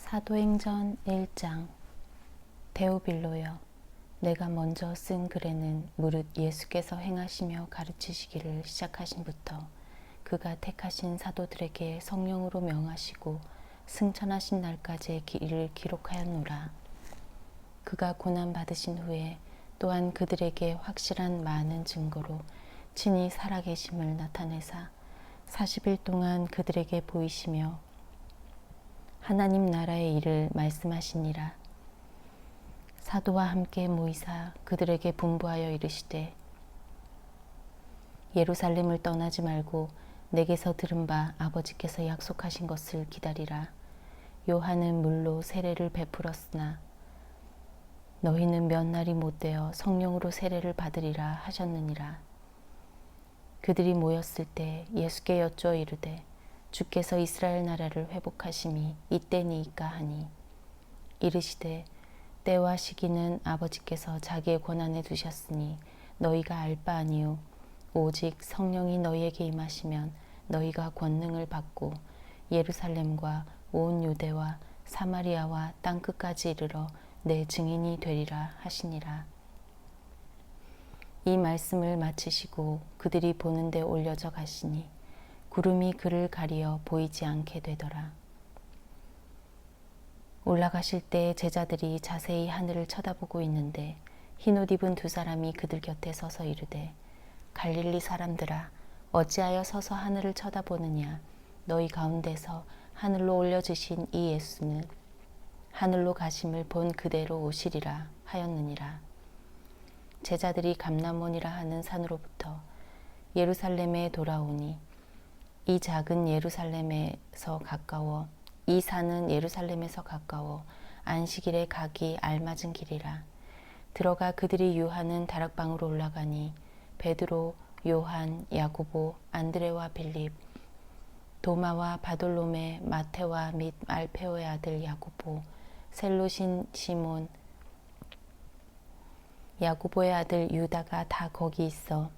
사도행전 1장. 데오빌로여, 내가 먼저 쓴 글에는 무릇 예수께서 행하시며 가르치시기를 시작하신부터 그가 택하신 사도들에게 성령으로 명하시고 승천하신 날까지의 일을 기록하였노라. 그가 고난 받으신 후에 또한 그들에게 확실한 많은 증거로 친히 살아계심을 나타내사 40일 동안 그들에게 보이시며 하나님 나라의 일을 말씀하시니라. 사도와 함께 모이사 그들에게 분부하여 이르시되, 예루살렘을 떠나지 말고 내게서 들은 바 아버지께서 약속하신 것을 기다리라. 요한은 물로 세례를 베풀었으나 너희는 몇 날이 못되어 성령으로 세례를 받으리라 하셨느니라. 그들이 모였을 때 예수께 여쭈어 이르되, 주께서 이스라엘 나라를 회복하심이 이때니이까 하니, 이르시되 때와 시기는 아버지께서 자기의 권한에 두셨으니 너희가 알 바 아니요 오직 성령이 너희에게 임하시면 너희가 권능을 받고 예루살렘과 온 유대와 사마리아와 땅끝까지 이르러 내 증인이 되리라 하시니라. 이 말씀을 마치시고 그들이 보는 데 올려져 가시니 구름이 그를 가리어 보이지 않게 되더라. 올라가실 때 제자들이 자세히 하늘을 쳐다보고 있는데 흰옷 입은 두 사람이 그들 곁에 서서 이르되, 갈릴리 사람들아, 어찌하여 서서 하늘을 쳐다보느냐? 너희 가운데서 하늘로 올려지신 이 예수는 하늘로 가심을 본 그대로 오시리라 하였느니라. 제자들이 감람원이라 하는 산으로부터 예루살렘에 돌아오니 이 산은 예루살렘에서 가까워 안식일에 가기 알맞은 길이라. 들어가 그들이 유하는 다락방으로 올라가니 베드로, 요한, 야고보, 안드레와 빌립, 도마와 바돌로메, 마테와 및 알페오의 아들 야고보, 셀로신 시몬, 야고보의 아들 유다가 다 거기 있어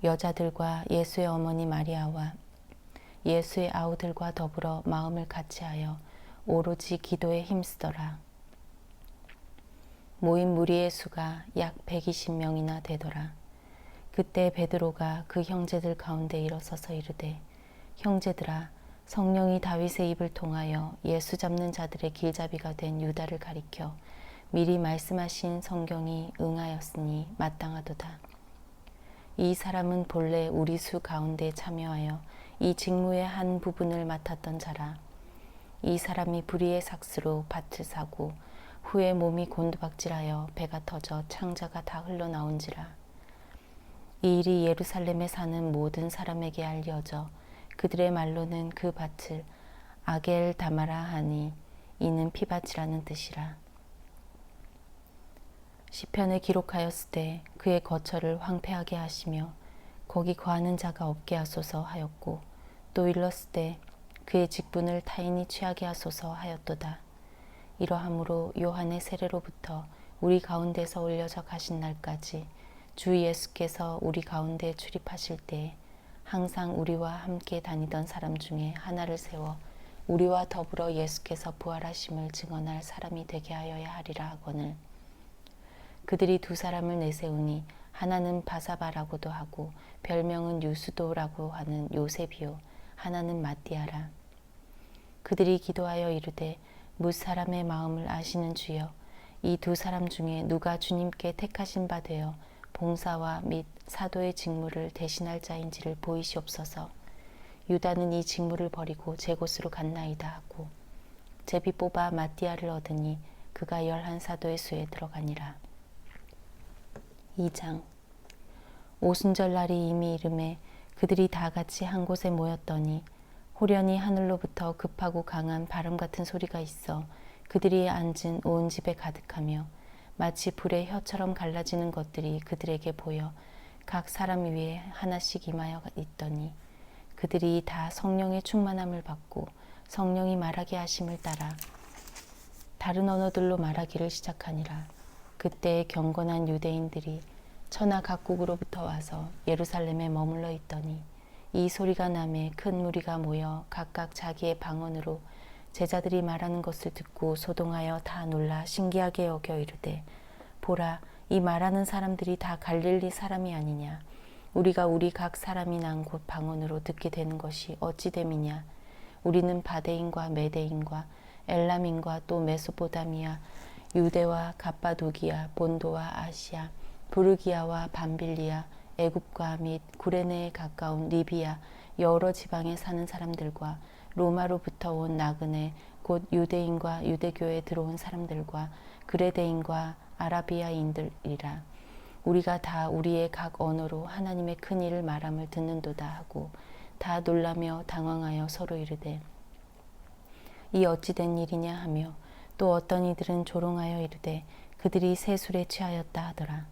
여자들과 예수의 어머니 마리아와 예수의 아우들과 더불어 마음을 같이하여 오로지 기도에 힘쓰더라. 모인 무리의 수가 약 120명이나 되더라. 그때 베드로가 그 형제들 가운데 일어서서 이르되, 형제들아, 성령이 다윗의 입을 통하여 예수 잡는 자들의 길잡이가 된 유다를 가리켜 미리 말씀하신 성경이 응하였으니 마땅하도다. 이 사람은 본래 우리 수 가운데 참여하여 이 직무의 한 부분을 맡았던 자라. 이 사람이 불의의 삭스로 밭을 사고 후에 몸이 곤두박질하여 배가 터져 창자가 다 흘러나온지라. 이 일이 예루살렘에 사는 모든 사람에게 알려져 그들의 말로는 그 밭을 아겔 다마라 하니 이는 피밭이라는 뜻이라. 시편에 기록하였으되 그의 거처를 황폐하게 하시며 거기 거하는 자가 없게 하소서 하였고, 또 일렀으되 그의 직분을 타인이 취하게 하소서 하였도다. 이러함으로 요한의 세례로부터 우리 가운데서 올려져 가신 날까지 주 예수께서 우리 가운데 출입하실 때에 항상 우리와 함께 다니던 사람 중에 하나를 세워 우리와 더불어 예수께서 부활하심을 증언할 사람이 되게 하여야 하리라 하거늘, 그들이 두 사람을 내세우니 하나는 바사바라고도 하고 별명은 유수도라고 하는 요셉이요 하나는 마띠아라. 그들이 기도하여 이르되, 뭇 사람의 마음을 아시는 주여, 이 두 사람 중에 누가 주님께 택하신 바 되어 봉사와 및 사도의 직무를 대신할 자인지를 보이시옵소서. 유다는 이 직무를 버리고 제 곳으로 갔나이다 하고 제비 뽑아 마띠아를 얻으니 그가 11사도의 수에 들어가니라. 2장. 오순절 날이 이미 이름에 그들이 다 같이 한 곳에 모였더니 호련히 하늘로부터 급하고 강한 바람 같은 소리가 있어 그들이 앉은 온 집에 가득하며 마치 불의 혀처럼 갈라지는 것들이 그들에게 보여 각 사람 위에 하나씩 임하여 있더니 그들이 다 성령의 충만함을 받고 성령이 말하게 하심을 따라 다른 언어들로 말하기를 시작하니라. 그때 경건한 유대인들이 천하 각국으로부터 와서 예루살렘에 머물러 있더니 이 소리가 나매 큰 무리가 모여 각각 자기의 방언으로 제자들이 말하는 것을 듣고 소동하여 다 놀라 신기하게 여겨 이르되 보라 이 말하는 사람들이 다 갈릴리 사람이 아니냐. 우리가 우리 각 사람이 난 곳 방언으로 듣게 되는 것이 어찌 됨이냐. 우리는 바데인과 메데인과 엘람인과 또 메소포타미아 유대와 갑바도기아 본도와 아시아 부르기아와 밤빌리아 애굽과 및 구레네에 가까운 리비아 여러 지방에 사는 사람들과 로마로부터 온 나그네 곧 유대인과 유대교에 들어온 사람들과 그레데인과 아라비아인들이라. 우리가 다 우리의 각 언어로 하나님의 큰 일을 말함을 듣는도다 하고 다 놀라며 당황하여 서로 이르되 이 어찌 된 일이냐 하며 또 어떤 이들은 조롱하여 이르되 그들이 새 술에 취하였다 하더라.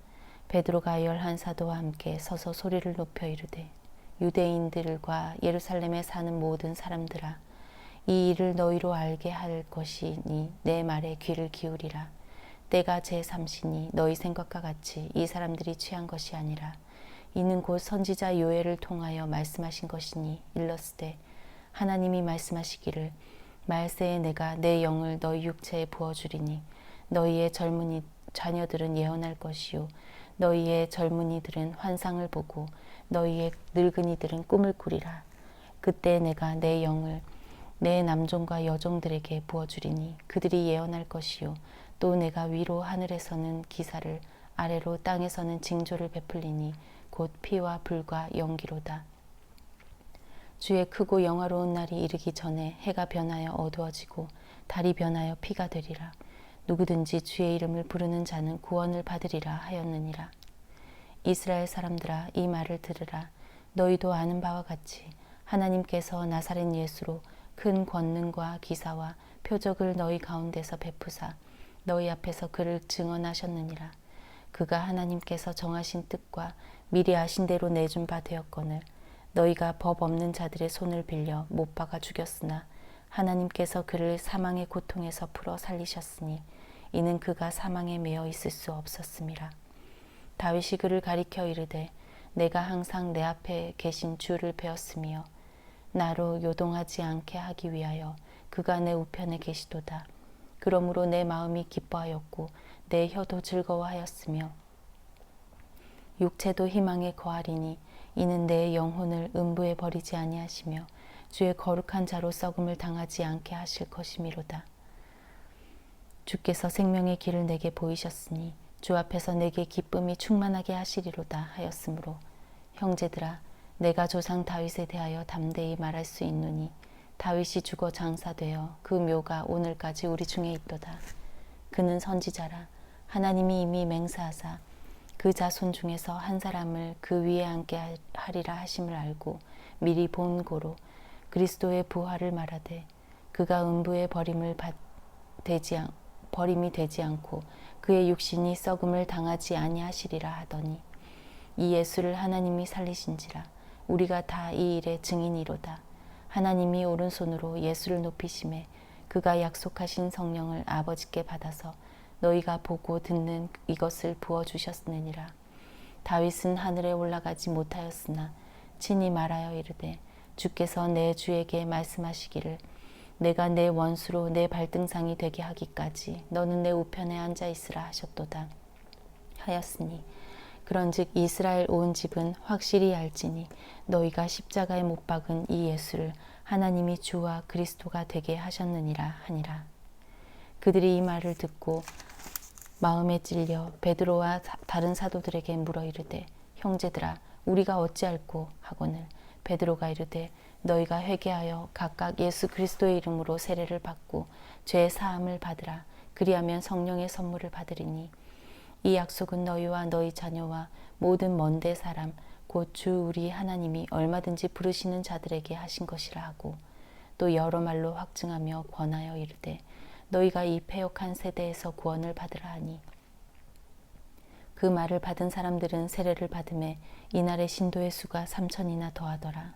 베드로가 11 사도와 함께 서서 소리를 높여 이르되 유대인들과 예루살렘에 사는 모든 사람들아 이 일을 너희로 알게 할 것이니 내 말에 귀를 기울이라. 때가 제3시니 너희 생각과 같이 이 사람들이 취한 것이 아니라 이는 곧 선지자 요엘을 통하여 말씀하신 것이니 일렀으되 하나님이 말씀하시기를 말세에 내가 내 영을 너희 육체에 부어주리니 너희의 젊은이 자녀들은 예언할 것이요 너희의 젊은이들은 환상을 보고 너희의 늙은이들은 꿈을 꾸리라. 그때 내가 내 영을 내 남종과 여종들에게 부어주리니 그들이 예언할 것이요 또 내가 위로 하늘에서는 기사를 아래로 땅에서는 징조를 베풀리니 곧 피와 불과 연기로다. 주의 크고 영화로운 날이 이르기 전에 해가 변하여 어두워지고 달이 변하여 피가 되리라. 누구든지 주의 이름을 부르는 자는 구원을 받으리라 하였느니라. 이스라엘 사람들아 이 말을 들으라. 너희도 아는 바와 같이 하나님께서 나사렛 예수로 큰 권능과 기사와 표적을 너희 가운데서 베푸사 너희 앞에서 그를 증언하셨느니라. 그가 하나님께서 정하신 뜻과 미리 아신 대로 내준 바 되었거늘 너희가 법 없는 자들의 손을 빌려 못 박아 죽였으나 하나님께서 그를 사망의 고통에서 풀어 살리셨으니 이는 그가 사망에 매여 있을 수 없었음이라. 다윗이 그를 가리켜 이르되 내가 항상 내 앞에 계신 주를 배웠으며 나로 요동하지 않게 하기 위하여 그가 내 우편에 계시도다. 그러므로 내 마음이 기뻐하였고 내 혀도 즐거워하였으며 육체도 희망에 거하리니 이는 내 영혼을 음부에 버리지 아니하시며 주의 거룩한 자로 썩음을 당하지 않게 하실 것이미로다. 주께서 생명의 길을 내게 보이셨으니 주 앞에서 내게 기쁨이 충만하게 하시리로다 하였으므로 형제들아 내가 조상 다윗에 대하여 담대히 말할 수 있노니 다윗이 죽어 장사되어 그 묘가 오늘까지 우리 중에 있도다. 그는 선지자라. 하나님이 이미 맹세하사 그 자손 중에서 한 사람을 그 위에 앉게 하리라 하심을 알고 미리 본 고로 그리스도의 부활을 말하되 그가 음부의 버림이 되지 않고 그의 육신이 썩음을 당하지 아니하시리라 하더니 이 예수를 하나님이 살리신지라. 우리가 다 이 일의 증인이로다. 하나님이 오른손으로 예수를 높이심에 그가 약속하신 성령을 아버지께 받아서 너희가 보고 듣는 이것을 부어주셨느니라. 다윗은 하늘에 올라가지 못하였으나 친히 말하여 이르되 주께서 내 주에게 말씀하시기를 내가 내 원수로 내 발등상이 되게 하기까지 너는 내 우편에 앉아 있으라 하셨도다 하였으니 그런즉 이스라엘 온 집은 확실히 알지니 너희가 십자가에 못 박은 이 예수를 하나님이 주와 그리스도가 되게 하셨느니라 하니라. 그들이 이 말을 듣고 마음에 찔려 베드로와 다른 사도들에게 물어 이르되 형제들아 우리가 어찌할꼬 하거늘 베드로가 이르되 너희가 회개하여 각각 예수 그리스도의 이름으로 세례를 받고 죄 사함을 받으라. 그리하면 성령의 선물을 받으리니 이 약속은 너희와 너희 자녀와 모든 먼데 사람 곧 주 우리 하나님이 얼마든지 부르시는 자들에게 하신 것이라 하고 또 여러 말로 확증하며 권하여 이르되 너희가 이 패역한 세대에서 구원을 받으라 하니 그 말을 받은 사람들은 세례를 받음에 이날의 신도의 수가 3,000이나 더하더라.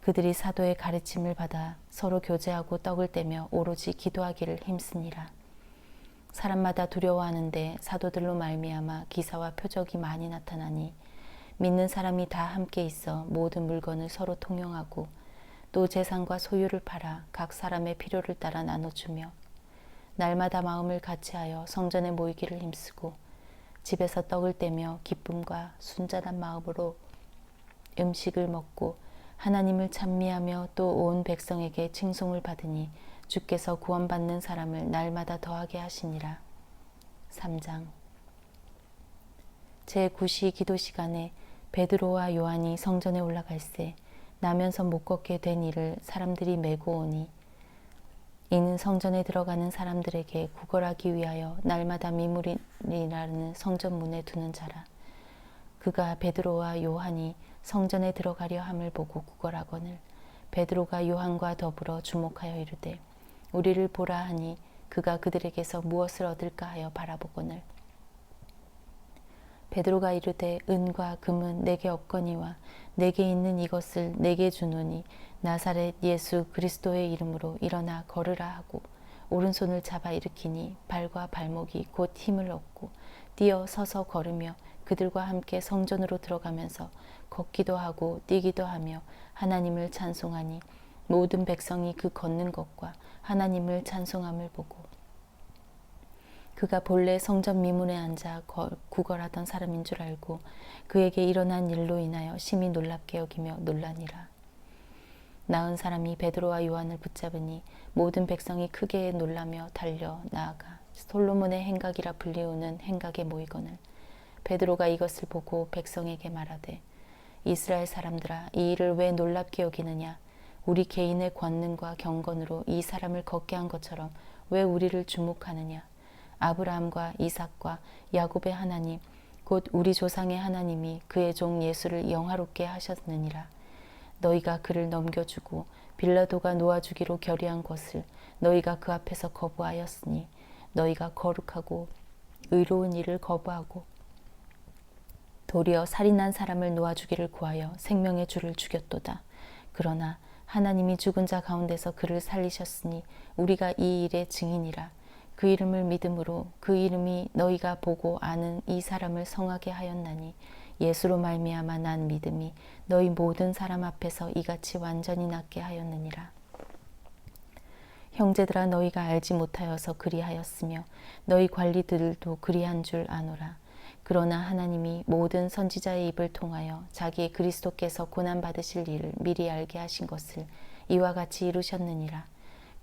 그들이 사도의 가르침을 받아 서로 교제하고 떡을 떼며 오로지 기도하기를 힘쓰니라. 사람마다 두려워하는데 사도들로 말미암아 기사와 표적이 많이 나타나니 믿는 사람이 다 함께 있어 모든 물건을 서로 통용하고 또 재산과 소유를 팔아 각 사람의 필요를 따라 나눠주며 날마다 마음을 같이하여 성전에 모이기를 힘쓰고 집에서 떡을 떼며 기쁨과 순전한 마음으로 음식을 먹고 하나님을 찬미하며 또 온 백성에게 칭송을 받으니 주께서 구원받는 사람을 날마다 더하게 하시니라. 3장. 제9시 기도 시간에 베드로와 요한이 성전에 올라갈새 나면서 못 걷게 된 이를 사람들이 메고 오니 이는 성전에 들어가는 사람들에게 구걸하기 위하여 날마다 미물이라는 성전문에 두는 자라. 그가 베드로와 요한이 성전에 들어가려 함을 보고 구걸하거늘 베드로가 요한과 더불어 주목하여 이르되 우리를 보라 하니 그가 그들에게서 무엇을 얻을까 하여 바라보거늘 베드로가 이르되 은과 금은 내게 없거니와 내게 있는 이것을 내게 주노니 나사렛 예수 그리스도의 이름으로 일어나 걸으라 하고 오른손을 잡아 일으키니 발과 발목이 곧 힘을 얻고 뛰어 서서 걸으며 그들과 함께 성전으로 들어가면서 걷기도 하고 뛰기도 하며 하나님을 찬송하니 모든 백성이 그 걷는 것과 하나님을 찬송함을 보고 그가 본래 성전 미문에 앉아 구걸하던 사람인 줄 알고 그에게 일어난 일로 인하여 심히 놀랍게 여기며 놀라니라. 나은 사람이 베드로와 요한을 붙잡으니 모든 백성이 크게 놀라며 달려 나아가 솔로몬의 행각이라 불리우는 행각에 모이거늘 베드로가 이것을 보고 백성에게 말하되 이스라엘 사람들아 이 일을 왜 놀랍게 여기느냐 우리 개인의 권능과 경건으로 이 사람을 걷게 한 것처럼 왜 우리를 주목하느냐 아브라함과 이삭과 야곱의 하나님 곧 우리 조상의 하나님이 그의 종 예수를 영화롭게 하셨느니라. 너희가 그를 넘겨주고 빌라도가 놓아주기로 결의한 것을 너희가 그 앞에서 거부하였으니 너희가 거룩하고 의로운 일을 거부하고 도리어 살인한 사람을 놓아주기를 구하여 생명의 주를 죽였도다. 그러나 하나님이 죽은 자 가운데서 그를 살리셨으니 우리가 이 일의 증인이라. 그 이름을 믿음으로 그 이름이 너희가 보고 아는 이 사람을 성하게 하였나니 예수로 말미암아 난 믿음이 너희 모든 사람 앞에서 이같이 완전히 낫게 하였느니라. 형제들아 너희가 알지 못하여서 그리하였으며 너희 관리들도 그리한 줄 아노라. 그러나 하나님이 모든 선지자의 입을 통하여 자기의 그리스도께서 고난받으실 일을 미리 알게 하신 것을 이와 같이 이루셨느니라.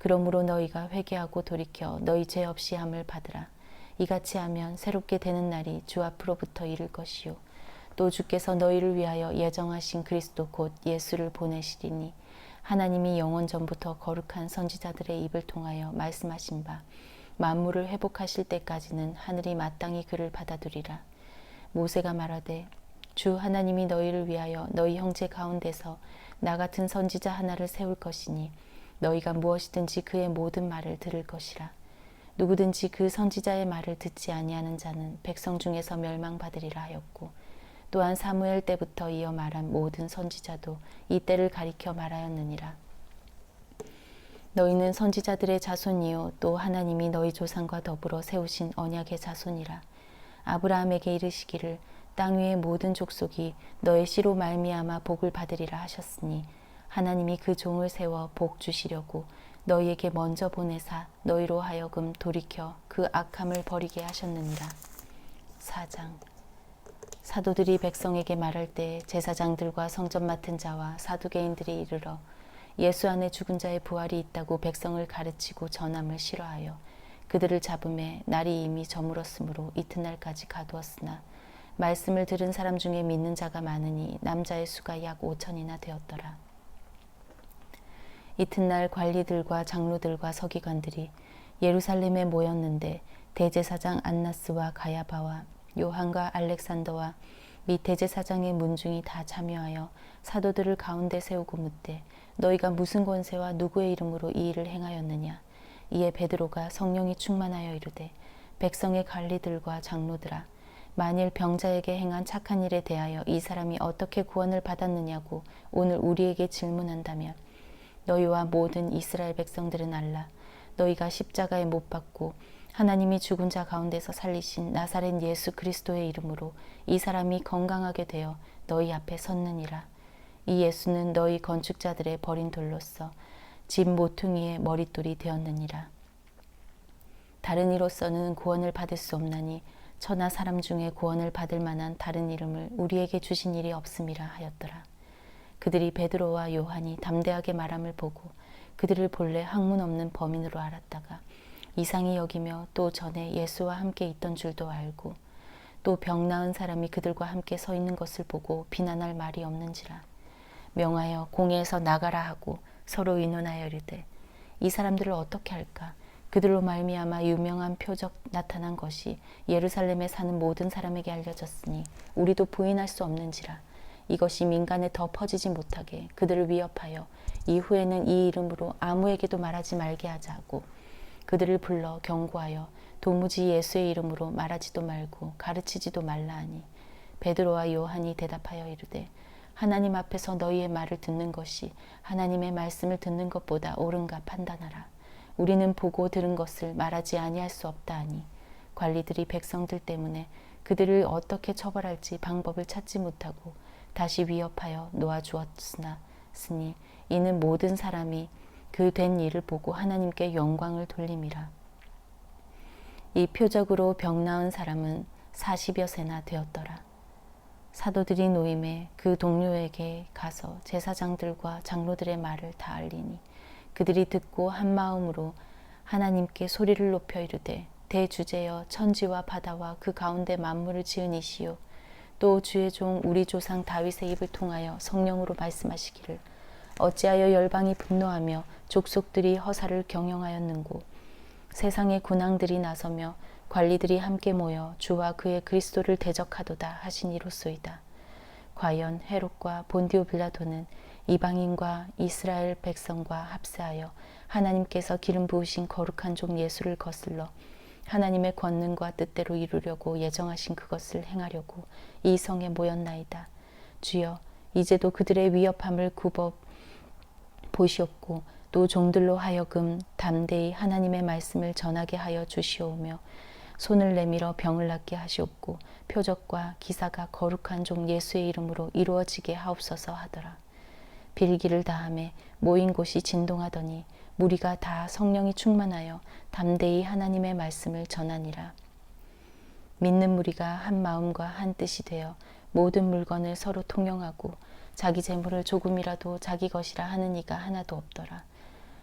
그러므로 너희가 회개하고 돌이켜 너희 죄 없이 함을 받으라. 이같이 하면 새롭게 되는 날이 주 앞으로부터 이를 것이요 또 주께서 너희를 위하여 예정하신 그리스도 곧 예수를 보내시리니 하나님이 영원 전부터 거룩한 선지자들의 입을 통하여 말씀하신 바 만물을 회복하실 때까지는 하늘이 마땅히 그를 받아두리라. 모세가 말하되 주 하나님이 너희를 위하여 너희 형제 가운데서 나 같은 선지자 하나를 세울 것이니 너희가 무엇이든지 그의 모든 말을 들을 것이라. 누구든지 그 선지자의 말을 듣지 아니하는 자는 백성 중에서 멸망받으리라 하였고 또한 사무엘 때부터 이어 말한 모든 선지자도 이 때를 가리켜 말하였느니라. 너희는 선지자들의 자손이요 또 하나님이 너희 조상과 더불어 세우신 언약의 자손이라. 아브라함에게 이르시기를 땅 위의 모든 족속이 너의 씨로 말미암아 복을 받으리라 하셨으니 하나님이 그 종을 세워 복 주시려고 너희에게 먼저 보내사 너희로 하여금 돌이켜 그 악함을 버리게 하셨느니라. 4장. 사도들이 백성에게 말할 때 제사장들과 성전 맡은 자와 사두개인들이 이르러 예수 안에 죽은 자의 부활이 있다고 백성을 가르치고 전함을 싫어하여 그들을 잡음에 날이 이미 저물었으므로 이튿날까지 가두었으나 말씀을 들은 사람 중에 믿는 자가 많으니 남자의 수가 약 5천이나 되었더라. 이튿날 관리들과 장로들과 서기관들이 예루살렘에 모였는데 대제사장 안나스와 가야바와 요한과 알렉산더와 및 대제사장의 문중이 다 참여하여 사도들을 가운데 세우고 묻되 너희가 무슨 권세와 누구의 이름으로 이 일을 행하였느냐. 이에 베드로가 성령이 충만하여 이르되 백성의 관리들과 장로들아 만일 병자에게 행한 착한 일에 대하여 이 사람이 어떻게 구원을 받았느냐고 오늘 우리에게 질문한다면 너희와 모든 이스라엘 백성들은 알라. 너희가 십자가에 못 박고 하나님이 죽은 자 가운데서 살리신 나사렛 예수 그리스도의 이름으로 이 사람이 건강하게 되어 너희 앞에 섰느니라. 이 예수는 너희 건축자들의 버린 돌로서 집 모퉁이의 머릿돌이 되었느니라. 다른 이로서는 구원을 받을 수 없나니 천하 사람 중에 구원을 받을 만한 다른 이름을 우리에게 주신 일이 없음이라 하였더라. 그들이 베드로와 요한이 담대하게 말함을 보고 그들을 본래 학문 없는 범인으로 알았다가 이상히 여기며 또 전에 예수와 함께 있던 줄도 알고 또 병 나은 사람이 그들과 함께 서 있는 것을 보고 비난할 말이 없는지라. 명하여 공회에서 나가라 하고 서로 의논하여 이르되 이 사람들을 어떻게 할까? 그들로 말미암아 유명한 표적 나타난 것이 예루살렘에 사는 모든 사람에게 알려졌으니 우리도 부인할 수 없는지라. 이것이 민간에 더 퍼지지 못하게 그들을 위협하여 이후에는 이 이름으로 아무에게도 말하지 말게 하자고 그들을 불러 경고하여 도무지 예수의 이름으로 말하지도 말고 가르치지도 말라 하니 베드로와 요한이 대답하여 이르되 하나님 앞에서 너희의 말을 듣는 것이 하나님의 말씀을 듣는 것보다 옳은가 판단하라. 우리는 보고 들은 것을 말하지 아니할 수 없다 하니 관리들이 백성들 때문에 그들을 어떻게 처벌할지 방법을 찾지 못하고 다시 위협하여 놓아주었으니 이는 모든 사람이 그 된 일을 보고 하나님께 영광을 돌림이라. 이 표적으로 병 나은 사람은 40여 세나 되었더라. 사도들이 노임에 그 동료에게 가서 제사장들과 장로들의 말을 다 알리니 그들이 듣고 한 마음으로 하나님께 소리를 높여 이르되 대주제여 천지와 바다와 그 가운데 만물을 지은 이시요 또 주의 종 우리 조상 다윗의 입을 통하여 성령으로 말씀하시기를 어찌하여 열방이 분노하며 족속들이 허사를 경영하였는고 세상의 군왕들이 나서며 관리들이 함께 모여 주와 그의 그리스도를 대적하도다 하시니로소이다. 과연 헤롯과 본디오 빌라도는 이방인과 이스라엘 백성과 합세하여 하나님께서 기름 부으신 거룩한 종 예수를 거슬러 하나님의 권능과 뜻대로 이루려고 예정하신 그것을 행하려고 이 성에 모였나이다. 주여 이제도 그들의 위협함을 굽어 보시옵고 또 종들로 하여금 담대히 하나님의 말씀을 전하게 하여 주시오며 손을 내밀어 병을 낫게 하시옵고 표적과 기사가 거룩한 종 예수의 이름으로 이루어지게 하옵소서 하더라. 빌기를 다하매 모인 곳이 진동하더니 무리가 다 성령이 충만하여 담대히 하나님의 말씀을 전하니라. 믿는 무리가 한 마음과 한 뜻이 되어 모든 물건을 서로 통용하고 자기 재물을 조금이라도 자기 것이라 하는 이가 하나도 없더라.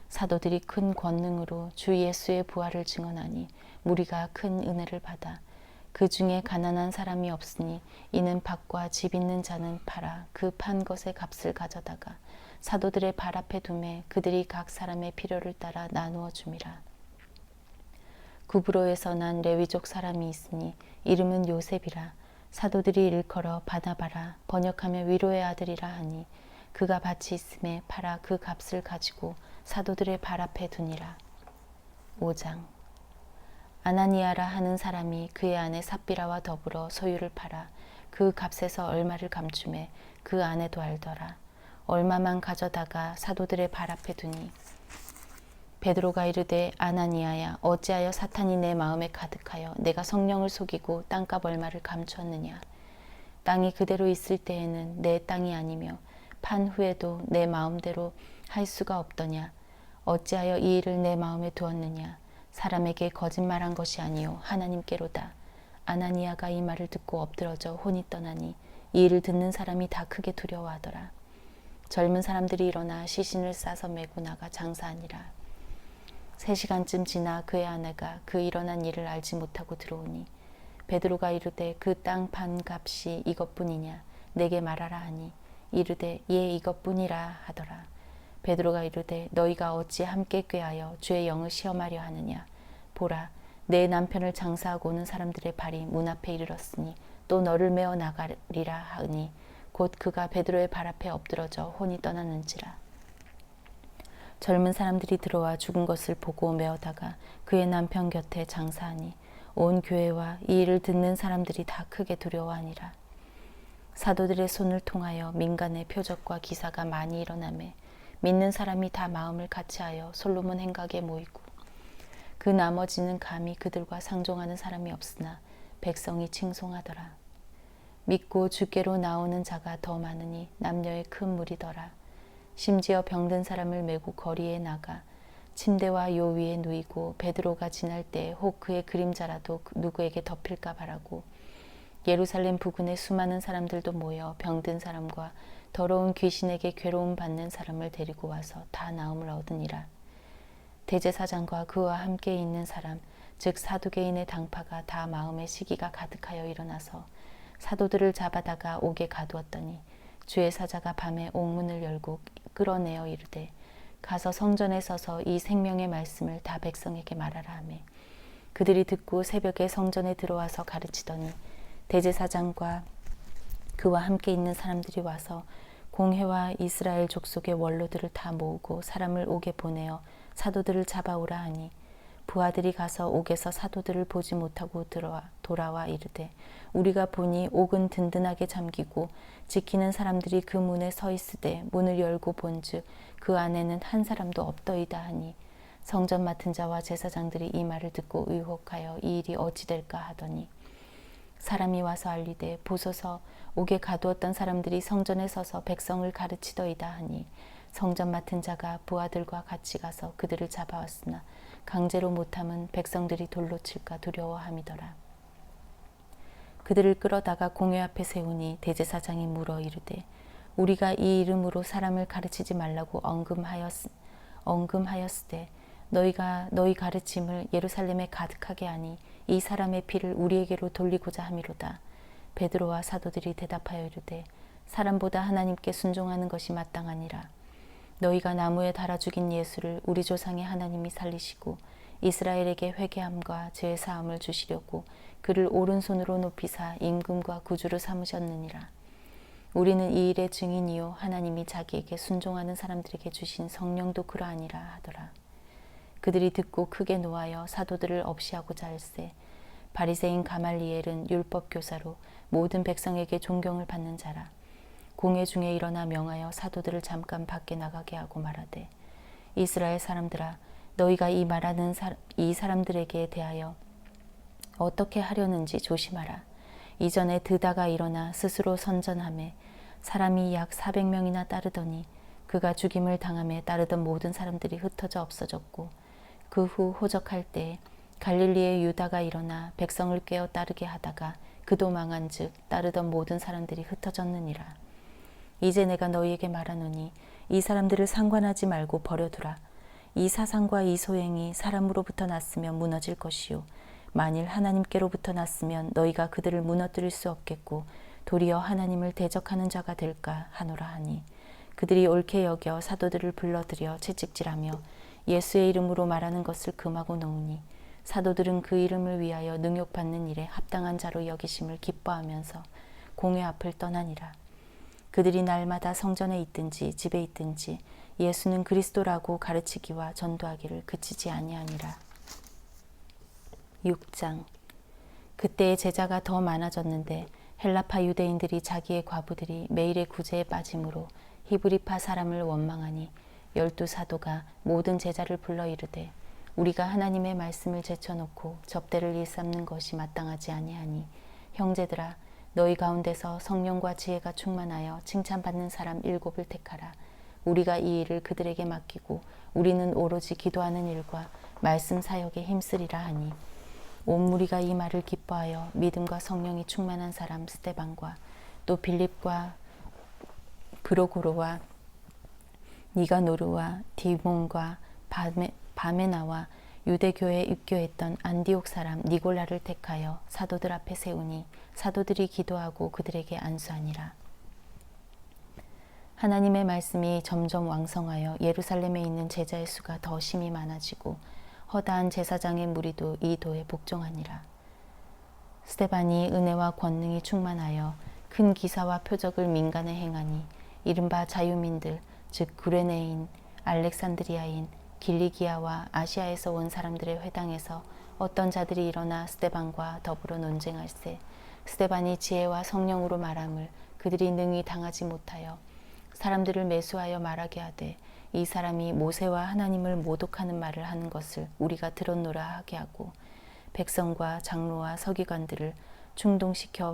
사도들이 큰 권능으로 주 예수의 부활을 증언하니 무리가 큰 은혜를 받아 그 중에 가난한 사람이 없으니 이는 밭과 집 있는 자는 팔아 그 판 것의 값을 가져다가 사도들의 발 앞에 두매 그들이 각 사람의 필요를 따라 나누어 줌이라. 구브로에서 난 레위족 사람이 있으니 이름은 요셉이라. 사도들이 일컬어 바나바라 번역하며 위로의 아들이라 하니 그가 밭이 있음에 팔아 그 값을 가지고 사도들의 발 앞에 두니라. 5장. 아나니아라 하는 사람이 그의 아내 삽비라와 더불어 소유를 팔아 그 값에서 얼마를 감추매 그 아내도 알더라. 얼마만 가져다가 사도들의 발 앞에 두니 베드로가 이르되 아나니아야 어찌하여 사탄이 내 마음에 가득하여 내가 성령을 속이고 땅값 얼마를 감추었느냐. 땅이 그대로 있을 때에는 내 땅이 아니며 판 후에도 내 마음대로 할 수가 없더냐. 어찌하여 이 일을 내 마음에 두었느냐. 사람에게 거짓말한 것이 아니요 하나님께로다. 아나니아가 이 말을 듣고 엎드러져 혼이 떠나니 이 일을 듣는 사람이 다 크게 두려워하더라. 젊은 사람들이 일어나 시신을 싸서 메고 나가 장사하니라. 3시간쯤 지나 그의 아내가 그 일어난 일을 알지 못하고 들어오니 베드로가 이르되 그 땅 판 값이 이것뿐이냐 내게 말하라 하니 이르되 예 이것뿐이라 하더라. 베드로가 이르되 너희가 어찌 함께 꾀하여 주의 영을 시험하려 하느냐. 보라 내 남편을 장사하고 오는 사람들의 발이 문 앞에 이르렀으니 또 너를 메어 나가리라 하니 곧 그가 베드로의 발 앞에 엎드러져 혼이 떠났는지라. 젊은 사람들이 들어와 죽은 것을 보고 메어다가 그의 남편 곁에 장사하니 온 교회와 이 일을 듣는 사람들이 다 크게 두려워하니라. 사도들의 손을 통하여 민간의 표적과 기사가 많이 일어나매 믿는 사람이 다 마음을 같이하여 솔로몬 행각에 모이고 그 나머지는 감히 그들과 상종하는 사람이 없으나 백성이 칭송하더라. 믿고 주께로 나오는 자가 더 많으니 남녀의 큰 무리더라. 심지어 병든 사람을 메고 거리에 나가 침대와 요 위에 누이고 베드로가 지날 때 혹 그의 그림자라도 누구에게 덮일까 바라고 예루살렘 부근에 수많은 사람들도 모여 병든 사람과 더러운 귀신에게 괴로움 받는 사람을 데리고 와서 다 나음을 얻으니라. 대제사장과 그와 함께 있는 사람 즉 사두개인의 당파가 다 마음의 시기가 가득하여 일어나서 사도들을 잡아다가 옥에 가두었더니 주의 사자가 밤에 옥문을 열고 끌어내어 이르되 가서 성전에 서서 이 생명의 말씀을 다 백성에게 말하라 하매 그들이 듣고 새벽에 성전에 들어와서 가르치더니 대제사장과 그와 함께 있는 사람들이 와서 공회와 이스라엘 족속의 원로들을 다 모으고 사람을 옥에 보내어 사도들을 잡아오라 하니 부하들이 가서 옥에서 사도들을 보지 못하고 돌아와 이르되 우리가 보니 옥은 든든하게 잠기고 지키는 사람들이 그 문에 서 있으되 문을 열고 본즉 그 안에는 한 사람도 없더이다 하니 성전 맡은 자와 제사장들이 이 말을 듣고 의혹하여 이 일이 어찌 될까 하더니 사람이 와서 알리되 보소서 옥에 가두었던 사람들이 성전에 서서 백성을 가르치더이다 하니 성전 맡은 자가 부하들과 같이 가서 그들을 잡아왔으나 강제로 못함은 백성들이 돌로 칠까 두려워함이더라. 그들을 끌어다가 공회 앞에 세우니 대제사장이 물어 이르되 우리가 이 이름으로 사람을 가르치지 말라고 언금하였으되 너희가 너희 가르침을 예루살렘에 가득하게 하니 이 사람의 피를 우리에게로 돌리고자 함이로다. 베드로와 사도들이 대답하여 이르되 사람보다 하나님께 순종하는 것이 마땅하니라. 너희가 나무에 달아 죽인 예수를 우리 조상의 하나님이 살리시고 이스라엘에게 회개함과 죄 사함을 주시려고 그를 오른손으로 높이사 임금과 구주로 삼으셨느니라. 우리는 이 일의 증인이요 하나님이 자기에게 순종하는 사람들에게 주신 성령도 그러하니라 하더라. 그들이 듣고 크게 노하여 사도들을 없이하고자 할세 바리새인 가말리엘은 율법 교사로 모든 백성에게 존경을 받는 자라. 공회 중에 일어나 명하여 사도들을 잠깐 밖에 나가게 하고 말하되 이스라엘 사람들아 너희가 이 말하는 이 사람들에게 대하여 어떻게 하려는지 조심하라. 이전에 드다가 일어나 스스로 선전하매 사람이 약 400명이나 따르더니 그가 죽임을 당함에 따르던 모든 사람들이 흩어져 없어졌고 그 후 호적할 때 갈릴리의 유다가 일어나 백성을 꿰어 따르게 하다가 그도 망한즉 따르던 모든 사람들이 흩어졌느니라. 이제 내가 너희에게 말하노니 이 사람들을 상관하지 말고 버려두라. 이 사상과 이 소행이 사람으로부터 났으면 무너질 것이요 만일 하나님께로부터 났으면 너희가 그들을 무너뜨릴 수 없겠고 도리어 하나님을 대적하는 자가 될까 하노라 하니 그들이 옳게 여겨 사도들을 불러들여 채찍질하며 예수의 이름으로 말하는 것을 금하고 놓으니 사도들은 그 이름을 위하여 능욕받는 일에 합당한 자로 여기심을 기뻐하면서 공회 앞을 떠나니라. 그들이 날마다 성전에 있든지 집에 있든지 예수는 그리스도라고 가르치기와 전도하기를 그치지 아니하니라. 6장. 그때의 제자가 더 많아졌는데 헬라파 유대인들이 자기의 과부들이 매일의 구제에 빠짐으로 히브리파 사람을 원망하니 12사도가 모든 제자를 불러 이르되 우리가 하나님의 말씀을 제쳐놓고 접대를 일삼는 것이 마땅하지 아니하니 형제들아 너희 가운데서 성령과 지혜가 충만하여 칭찬받는 사람 7을 택하라. 우리가 이 일을 그들에게 맡기고 우리는 오로지 기도하는 일과 말씀 사역에 힘쓰리라 하니 온 무리가 이 말을 기뻐하여 믿음과 성령이 충만한 사람 스데반과 또 빌립과 브로고로와 니가노르와 디몬과 바메나와 유대교에 입교했던 안디옥 사람 니골라를 택하여 사도들 앞에 세우니 사도들이 기도하고 그들에게 안수하니라. 하나님의 말씀이 점점 왕성하여 예루살렘에 있는 제자의 수가 더 심히 많아지고 허다한 제사장의 무리도 이 도에 복종하니라. 스데반이 은혜와 권능이 충만하여 큰 기사와 표적을 민간에 행하니 이른바 자유민들 즉 구레네인, 알렉산드리아인, 길리기아와 아시아에서 온 사람들의 회당에서 어떤 자들이 일어나 스데반과 더불어 논쟁할세 스데반이 지혜와 성령으로 말함을 그들이 능히 당하지 못하여 사람들을 매수하여 말하게 하되 이 사람이 모세와 하나님을 모독하는 말을 하는 것을 우리가 들었노라 하게 하고 백성과 장로와 서기관들을 충동시켜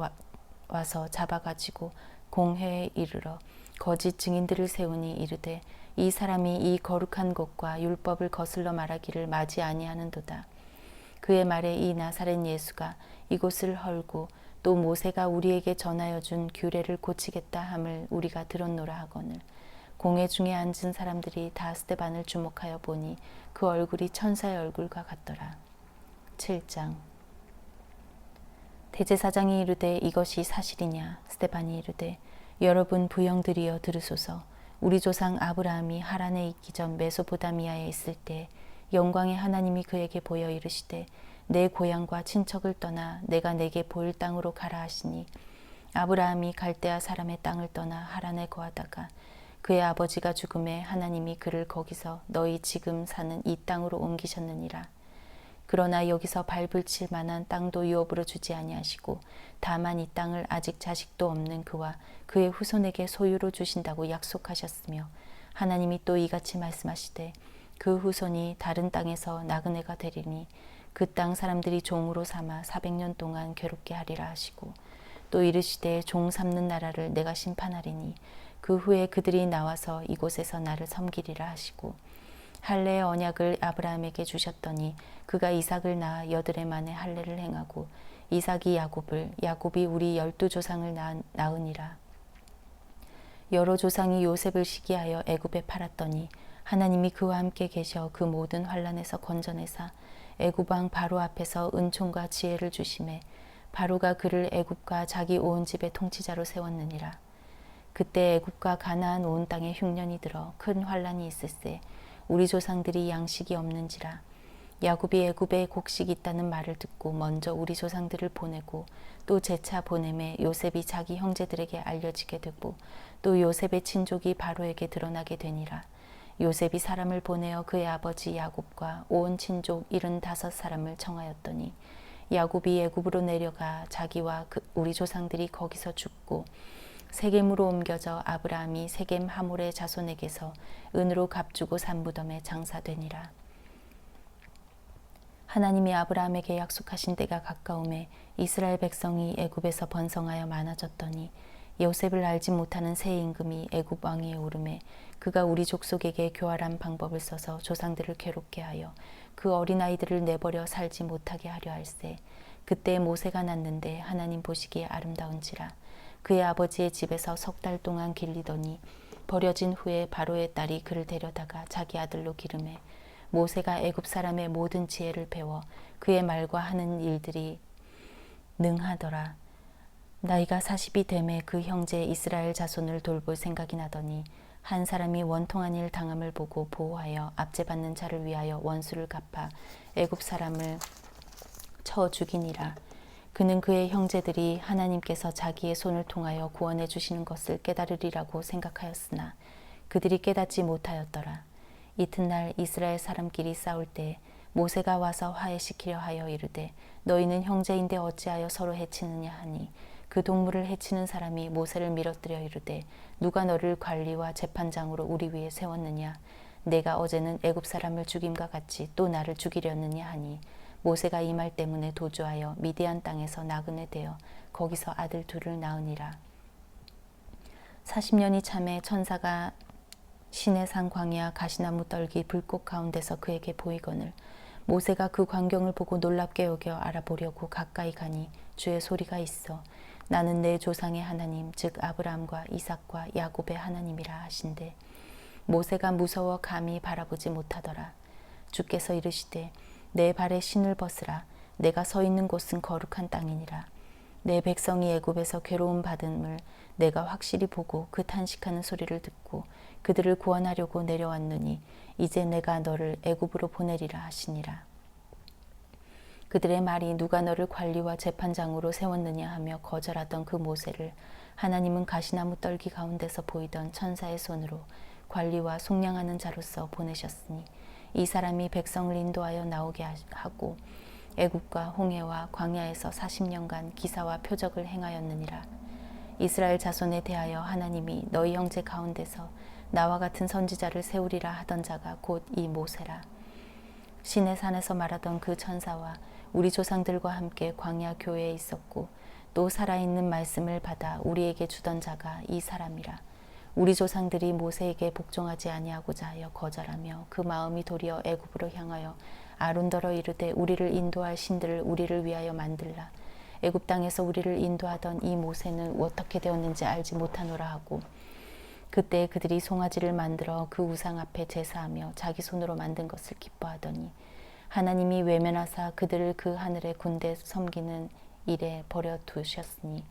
와서 잡아가지고 공회에 이르러 거짓 증인들을 세우니 이르되 이 사람이 이 거룩한 곳과 율법을 거슬러 말하기를 마지 아니하는도다. 그의 말에 이 나사렛 예수가 이곳을 헐고 또 모세가 우리에게 전하여 준 규례를 고치겠다 함을 우리가 들었노라 하거늘 공회 중에 앉은 사람들이 다 스데반을 주목하여 보니 그 얼굴이 천사의 얼굴과 같더라. 7장. 대제사장이 이르되 이것이 사실이냐? 스데반이 이르되 여러분 부형들이여 들으소서. 우리 조상 아브라함이 하란에 있기 전 메소포다미아에 있을 때 영광의 하나님이 그에게 보여 이르시되 내 고향과 친척을 떠나 내가 내게 보일 땅으로 가라 하시니 아브라함이 갈대아 사람의 땅을 떠나 하란에 거하다가 그의 아버지가 죽음에 하나님이 그를 거기서 너희 지금 사는 이 땅으로 옮기셨느니라. 그러나 여기서 밟을 칠 만한 땅도 유업으로 주지 아니하시고 다만 이 땅을 아직 자식도 없는 그와 그의 후손에게 소유로 주신다고 약속하셨으며 하나님이 또 이같이 말씀하시되 그 후손이 다른 땅에서 나그네가 되리니 그 땅 사람들이 종으로 삼아 400년 동안 괴롭게 하리라 하시고 또 이르시되 종 삼는 나라를 내가 심판하리니 그 후에 그들이 나와서 이곳에서 나를 섬기리라 하시고 할례의 언약을 아브라함에게 주셨더니 그가 이삭을 낳아 8해 만에 할례를 행하고 이삭이 야곱을 야곱이 우리 12조상을 낳으니라. 여러 조상이 요셉을 시기하여 애굽에 팔았더니 하나님이 그와 함께 계셔 그 모든 환난에서 건져내사 애굽 왕 바로 앞에서 은총과 지혜를 주심에 바로가 그를 애굽과 자기 온 집의 통치자로 세웠느니라. 그때 애굽과 가나안 온 땅에 흉년이 들어 큰 환난이 있을세 우리 조상들이 양식이 없는지라. 야곱이 애굽에 곡식이 있다는 말을 듣고 먼저 우리 조상들을 보내고 또 재차 보내매 요셉이 자기 형제들에게 알려지게 되고 또 요셉의 친족이 바로에게 드러나게 되니라. 요셉이 사람을 보내어 그의 아버지 야곱과 온 친족 75사람을 청하였더니 야곱이 애굽으로 내려가 자기와 우리 조상들이 거기서 죽고 세겜으로 옮겨져 아브라함이 세겜 하몰의 자손에게서 은으로 값주고 산 무덤에 장사되니라. 하나님이 아브라함에게 약속하신 때가 가까움에 이스라엘 백성이 애굽에서 번성하여 많아졌더니 요셉을 알지 못하는 새 임금이 애굽 왕위에 오르매 그가 우리 족속에게 교활한 방법을 써서 조상들을 괴롭게 하여 그 어린아이들을 내버려 살지 못하게 하려 할세. 그때 모세가 났는데 하나님 보시기에 아름다운지라. 그의 아버지의 집에서 3달 동안 길리더니 버려진 후에 바로의 딸이 그를 데려다가 자기 아들로 기르매 모세가 애굽 사람의 모든 지혜를 배워 그의 말과 하는 일들이 능하더라. 나이가 40이 되매 그 형제 이스라엘 자손을 돌볼 생각이 나더니 한 사람이 원통한 일 당함을 보고 보호하여 압제받는 자를 위하여 원수를 갚아 애굽 사람을 쳐 죽이니라. 그는 그의 형제들이 하나님께서 자기의 손을 통하여 구원해 주시는 것을 깨달으리라고 생각하였으나 그들이 깨닫지 못하였더라. 이튿날 이스라엘 사람끼리 싸울 때 모세가 와서 화해시키려 하여 이르되 너희는 형제인데 어찌하여 서로 해치느냐 하니 그 동물을 해치는 사람이 모세를 밀어뜨려 이르되 누가 너를 관리와 재판장으로 우리 위에 세웠느냐 내가 어제는 애굽 사람을 죽임과 같이 또 나를 죽이려느냐 하니 모세가 이 말 때문에 도주하여 미디안 땅에서 나그네 되어 거기서 아들 둘을 낳으니라. 40년이 참에 천사가 시내산 광야 가시나무 떨기 불꽃 가운데서 그에게 보이거늘 모세가 그 광경을 보고 놀랍게 여겨 알아보려고 가까이 가니 주의 소리가 있어 나는 내 조상의 하나님 즉 아브라함과 이삭과 야곱의 하나님이라 하신대 모세가 무서워 감히 바라보지 못하더라. 주께서 이르시되 내 발에 신을 벗으라. 내가 서 있는 곳은 거룩한 땅이니라. 내 백성이 애굽에서 괴로움 받음을 내가 확실히 보고 그 탄식하는 소리를 듣고 그들을 구원하려고 내려왔느니 이제 내가 너를 애굽으로 보내리라 하시니라. 그들의 말이 누가 너를 관리와 재판장으로 세웠느냐 하며 거절하던 그 모세를 하나님은 가시나무 떨기 가운데서 보이던 천사의 손으로 관리와 속량하는 자로서 보내셨으니 이 사람이 백성을 인도하여 나오게 하고 애굽과 홍해와 광야에서 40년간 기사와 표적을 행하였느니라. 이스라엘 자손에 대하여 하나님이 너희 형제 가운데서 나와 같은 선지자를 세우리라 하던 자가 곧 이 모세라. 시내산에서 말하던 그 천사와 우리 조상들과 함께 광야 교회에 있었고 또 살아있는 말씀을 받아 우리에게 주던 자가 이 사람이라. 우리 조상들이 모세에게 복종하지 아니하고자 하여 거절하며 그 마음이 도리어 애굽으로 향하여 아론더러 이르되 우리를 인도할 신들을 우리를 위하여 만들라. 애굽 땅에서 우리를 인도하던 이 모세는 어떻게 되었는지 알지 못하노라 하고, 그때 그들이 송아지를 만들어 그 우상 앞에 제사하며 자기 손으로 만든 것을 기뻐하더니 하나님이 외면하사 그들을 그 하늘의 군대 섬기는 일에 버려 두셨으니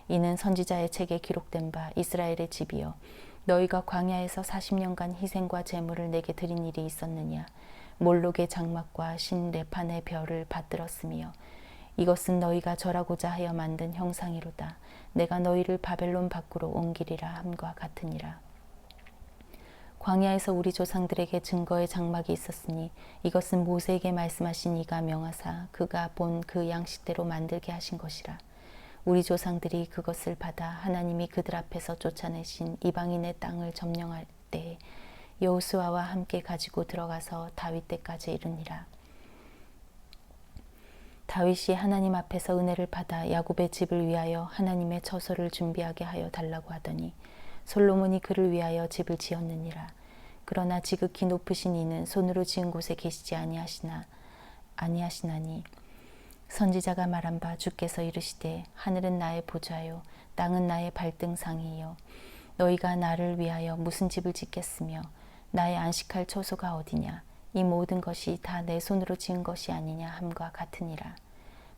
이는 선지자의 책에 기록된 바 이스라엘의 집이여 너희가 광야에서 40년간 희생과 제물을 내게 드린 일이 있었느냐. 몰록의 장막과 신 레판의 별을 받들었으며 이것은 너희가 절하고자 하여 만든 형상이로다. 내가 너희를 바벨론 밖으로 옮기리라 함과 같으니라. 광야에서 우리 조상들에게 증거의 장막이 있었으니 이것은 모세에게 말씀하신 이가 명하사 그가 본 그 양식대로 만들게 하신 것이라. 우리 조상들이 그것을 받아 하나님이 그들 앞에서 쫓아내신 이방인의 땅을 점령할 때에 여호수아와 함께 가지고 들어가서 다윗 때까지 이르니라. 다윗이 하나님 앞에서 은혜를 받아 야곱의 집을 위하여 하나님의 처소를 준비하게 하여 달라고 하더니 솔로몬이 그를 위하여 집을 지었느니라. 그러나 지극히 높으신 이는 손으로 지은 곳에 계시지 아니하시나니 선지자가 말한 바 주께서 이르시되 하늘은 나의 보좌요 땅은 나의 발등상이요 너희가 나를 위하여 무슨 집을 짓겠으며 나의 안식할 처소가 어디냐. 이 모든 것이 다 내 손으로 지은 것이 아니냐 함과 같으니라.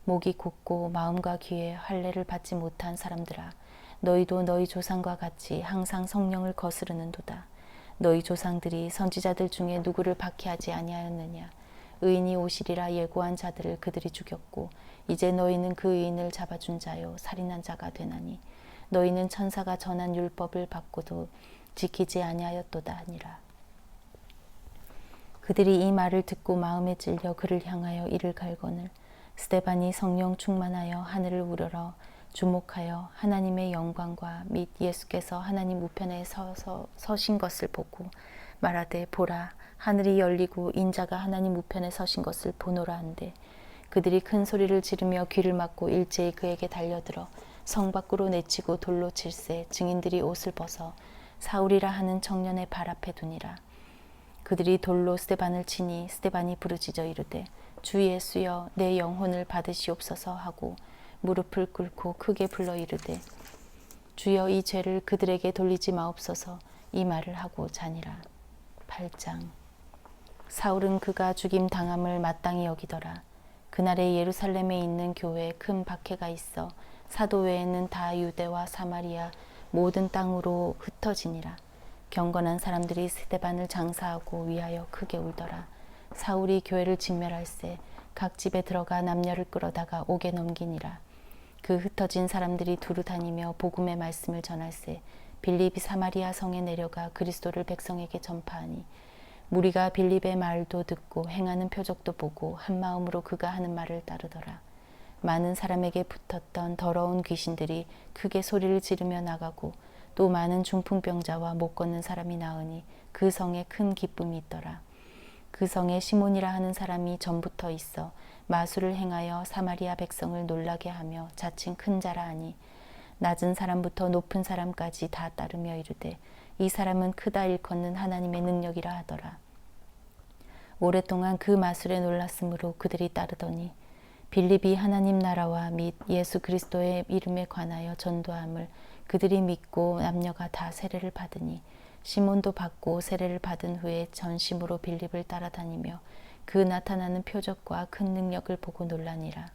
목이 곧고 마음과 귀에 할례를 받지 못한 사람들아, 너희도 너희 조상과 같이 항상 성령을 거스르는도다. 너희 조상들이 선지자들 중에 누구를 박해하지 아니하였느냐. 의인이 오시리라 예고한 자들을 그들이 죽였고 이제 너희는 그 의인을 잡아준 자요 살인한 자가 되나니 너희는 천사가 전한 율법을 받고도 지키지 아니하였도다 하니라. 그들이 이 말을 듣고 마음에 찔려 그를 향하여 이를 갈거늘 스데반이 성령 충만하여 하늘을 우러러 주목하여 하나님의 영광과 및 예수께서 하나님 우편에 서신 것을 보고 말하되 보라 하늘이 열리고 인자가 하나님 우편에 서신 것을 보노라 한데 그들이 큰 소리를 지르며 귀를 막고 일제히 그에게 달려들어 성 밖으로 내치고 돌로 칠세 증인들이 옷을 벗어 사울이라 하는 청년의 발 앞에 두니라. 그들이 돌로 스데반을 치니 스데반이 부르짖어 이르되 주 예수여 내 영혼을 받으시옵소서 하고 무릎을 꿇고 크게 불러 이르되 주여 이 죄를 그들에게 돌리지 마옵소서 이 말을 하고 자니라. 8장. 사울은 그가 죽임 당함을 마땅히 여기더라. 그날에 예루살렘에 있는 교회에 큰 박해가 있어 사도 외에는 다 유대와 사마리아 모든 땅으로 흩어지니라. 경건한 사람들이 스데반을 장사하고 위하여 크게 울더라. 사울이 교회를 직멸할세 각 집에 들어가 남녀를 끌어다가 옥에 넘기니라. 그 흩어진 사람들이 두루 다니며 복음의 말씀을 전할세 빌립이 사마리아 성에 내려가 그리스도를 백성에게 전파하니 무리가 빌립의 말도 듣고 행하는 표적도 보고 한 마음으로 그가 하는 말을 따르더라. 많은 사람에게 붙었던 더러운 귀신들이 크게 소리를 지르며 나가고 또 많은 중풍병자와 못 걷는 사람이 나으니 그 성에 큰 기쁨이 있더라. 그 성에 시몬이라 하는 사람이 전부터 있어 마술을 행하여 사마리아 백성을 놀라게 하며 자칭 큰 자라 하니 낮은 사람부터 높은 사람까지 다 따르며 이르되 이 사람은 크다 일컫는 하나님의 능력이라 하더라. 오랫동안 그 마술에 놀랐으므로 그들이 따르더니 빌립이 하나님 나라와 및 예수 그리스도의 이름에 관하여 전도함을 그들이 믿고 남녀가 다 세례를 받으니 시몬도 받고 세례를 받은 후에 전심으로 빌립을 따라다니며 그 나타나는 표적과 큰 능력을 보고 놀라니라.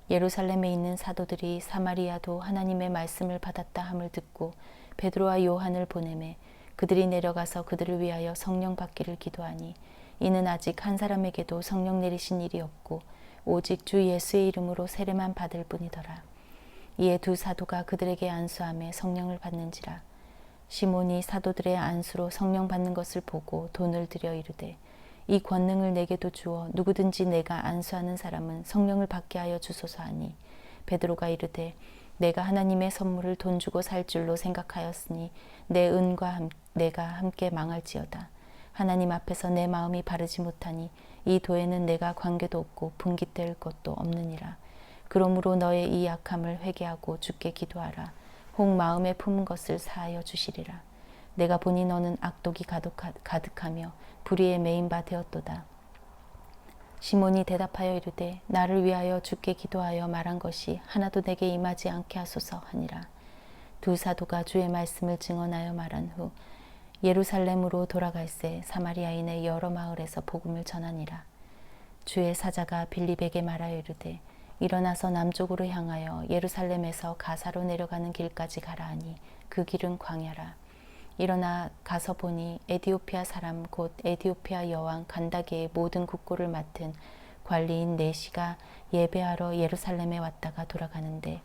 예루살렘에 있는 사도들이 사마리아도 하나님의 말씀을 받았다 함을 듣고 베드로와 요한을 보내매 그들이 내려가서 그들을 위하여 성령 받기를 기도하니 이는 아직 한 사람에게도 성령 내리신 일이 없고 오직 주 예수의 이름으로 세례만 받을 뿐이더라. 이에 두 사도가 그들에게 안수하며 성령을 받는지라. 시몬이 사도들의 안수로 성령 받는 것을 보고 돈을 들여 이르되 이 권능을 내게도 주어 누구든지 내가 안수하는 사람은 성령을 받게 하여 주소서 하니 베드로가 이르되 내가 하나님의 선물을 돈 주고 살 줄로 생각하였으니 내 은과 내가 함께 망할지어다. 하나님 앞에서 내 마음이 바르지 못하니 이 도에는 내가 관계도 없고 분깃될 것도 없느니라. 그러므로 너의 이 약함을 회개하고 주께 기도하라. 혹 마음에 품은 것을 사하여 주시리라. 내가 보니 너는 악독이 가득하며 불의에 매인 바 되었도다. 시몬이 대답하여 이르되 나를 위하여 주께 기도하여 말한 것이 하나도 내게 임하지 않게 하소서 하니라. 두 사도가 주의 말씀을 증언하여 말한 후 예루살렘으로 돌아갈새 사마리아인의 여러 마을에서 복음을 전하니라. 주의 사자가 빌립에게 말하여 이르되 일어나서 남쪽으로 향하여 예루살렘에서 가사로 내려가는 길까지 가라 하니 그 길은 광야라. 일어나 가서 보니 에디오피아 사람 곧 에디오피아 여왕 간다게의 모든 국고를 맡은 관리인 네시가 예배하러 예루살렘에 왔다가 돌아가는데